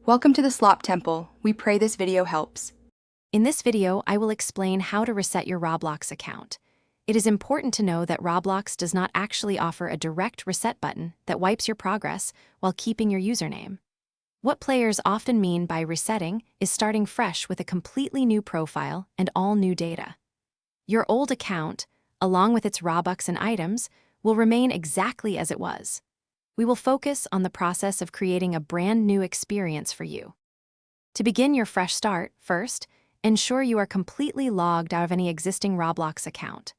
Welcome to the Slop Temple. We pray this video helps. In this video, I will explain how to reset your Roblox account. It is important to know that Roblox does not actually offer a direct reset button that wipes your progress while keeping your username. What players often mean by resetting is starting fresh with a completely new profile and all new data. Your old account, along with its Robux and items, will remain exactly as it was. We will focus on the process of creating a brand new experience for you. To begin your fresh start, first, ensure you are completely logged out of any existing Roblox account.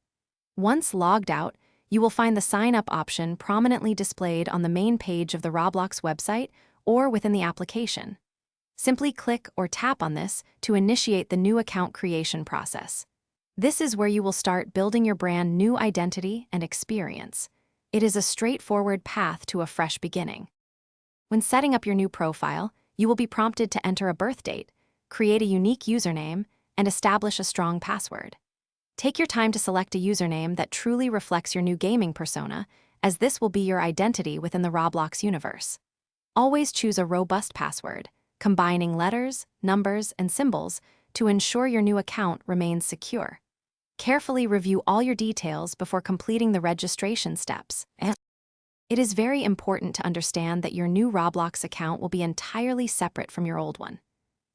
Once logged out, you will find the Sign Up option prominently displayed on the main page of the Roblox website or within the application. Simply click or tap on this to initiate the new account creation process. This is where you will start building your brand new identity and experience. It is a straightforward path to a fresh beginning. When setting up your new profile, you will be prompted to enter a birth date, create a unique username, and establish a strong password. Take your time to select a username that truly reflects your new gaming persona, as this will be your identity within the Roblox universe. Always choose a robust password, combining letters, numbers, and symbols to ensure your new account remains secure. Carefully review all your details before completing the registration steps. It is very important to understand that your new Roblox account will be entirely separate from your old one.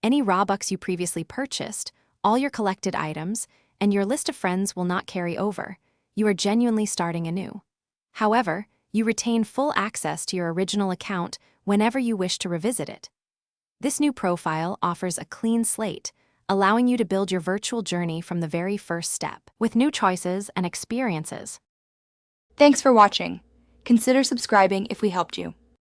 Any Robux you previously purchased, all your collected items, and your list of friends will not carry over. You are genuinely starting anew. However, you retain full access to your original account whenever you wish to revisit it. This new profile offers a clean slate, allowing you to build your virtual journey from the very first step, with new choices and experiences. Thanks for watching. Consider subscribing if we helped you.